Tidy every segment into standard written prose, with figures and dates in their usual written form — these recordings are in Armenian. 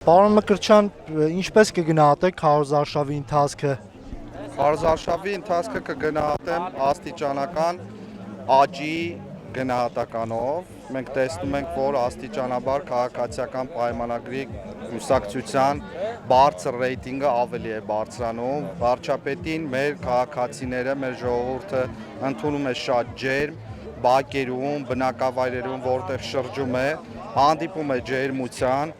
Պարոն Մկրտչյան, ինչպես կգնահատեք քարոզարշավի ընթացքը։ Քարոզարշավի ընթացքը կգնահատեմ աստիճանական աճի գնահատականով։ Մենք տեսնում ենք, որ աստիճանաբար քաղաքացիական պայմանագրի կուսակցության բարձր ռեյտինգը ավելի է բարձրանում։ Վարչապետին մեր քաղաքացիները, մեր ժողովուրդը ընդունում է շատ ջերմ, բակերում, բնակավայրերում, որտեղ շրջում է, հանդիպում է ջերմության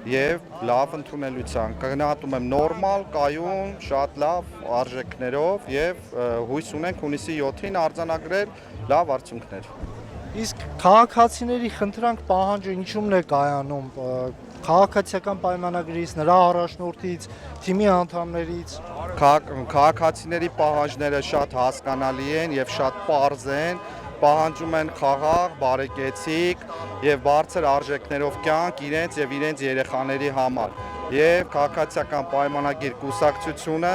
և լավ ընդունելության, կգնահատում եմ նորմալ, կայուն, շատ լավ արժեքներով և հույս ունենք հունիսի 7-ին արձանագրել լավ արդյունքներ։ Իսկ քաղաքացիների խնդրանք պահանջը ինչումն է կայանում, քաղաքացիական պայմանագրից, նրա առաջնորդից, թիմի անդամներից։ Քաղաքացիների պահանջները շատ հասկանալի են և շատ պարզ են, պահանջում են խաղաղ, բարեկեցիկ և բարձր արժեքներով կյանք իրենց և իրենց երեխաների համար։ Եվ քաղաքացիական պայմանագիր կուսակցությունը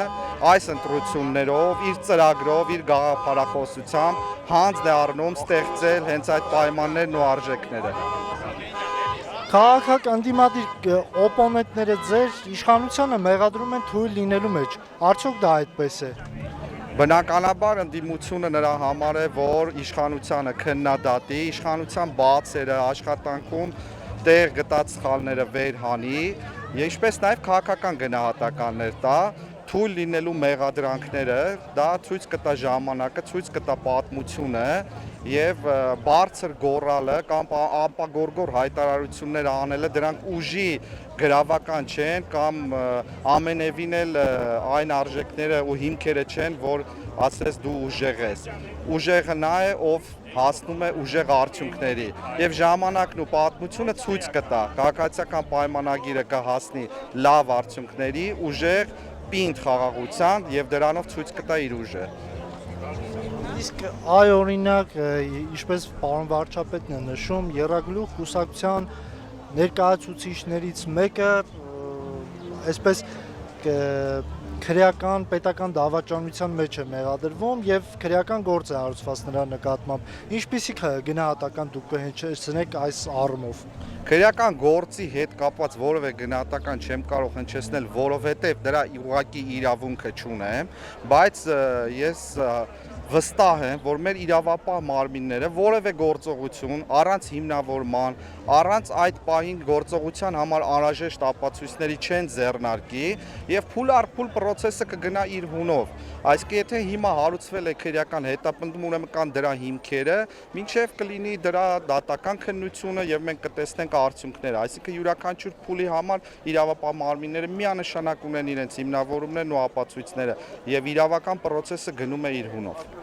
այս ընտրություններով, իր ծրագրով, իր գաղափարախոսությամբ հանձն է առնում ստեղծել հենց այդ պայմաններն ու արժեքները։ Քաղաքական ընդդիմադիր օպոնենտները ձեր իշխանությանը մեղադրում են թույլ լինելու մեջ, արդյոք դա այդպես է։ Բնականաբար ընդդիմությունը նրա համար է, որ իշխանությանը քննադատի, իշխանության բացերը, աշխատանքում տեղ գտած սխալները վերհանի, ինչպես նաև քաղաքական գնահատականներ տա, թույլ լինելու մեղադրանքները, դա ցույց կտա ժամանակը, ցույց կտա պատմությունը և բարձր գոռալը կամ ապագորգոր հայտարարություններ անելը դրանք ուժի գրավական չեն կամ ամենևին էլ այն արժեքները ու հիմքերը չեն, որ ասես դու ուժեղ ես։ Ուժեղը նա է, ով հասնում է ուժեղ արդյունքների և ժամանակն ու պատմությունը ցույց կտա քաղաքացիական պայմանագիրը կհասնի լավ արդյունքների, ուժեղ պինդ խաղաղության և դրանով ցույց կտա իր ուժը։ Իսկ այ օրինակ, ինչպես պարոն վարչապետն է նշում, եռագլուխ կուսակցության ներկայացուցիչներից մեկը այսպես քրեական պետական դավաճանության մեջ է մեղադրվում և քրեական գործ է հարուցված նրա նկատմամբ։ Ինչպիսի գնահատական դուք կհնչեցնեք այս առումով։ Քրեական գործի հետ կապված որևէ գնահատական չեմ կարող հնչեցնել, որովհետև դրա ուղղակի իրավունքը չունեմ, բայց ես վստահ եմ, որ մեր իրավապահ մարմինները որևէ գործողություն առանց հիմնավորման, առանց այդ պահին գործողության համար անհրաժեշտ ապացույցների չեն ձեռնարկի և փուլ առ փուլ պրոցեսը կգնա իր հունով։ Այսինքն եթե հիմա հարուցվել է քրեական հետապնդում, ուրեմն կան դրա հիմքերը, մինչև կլինի դրա դատական քննությունը և մենք կտեսնենք արդյունքները։ Այսինքն յուրաքանչյուր փուլի համար իրավապահ մարմինները միանշանակ ունեն իրենց հիմնավորումներն ու ապացույցները և իրավական պրոցեսը գնում է իր հունով։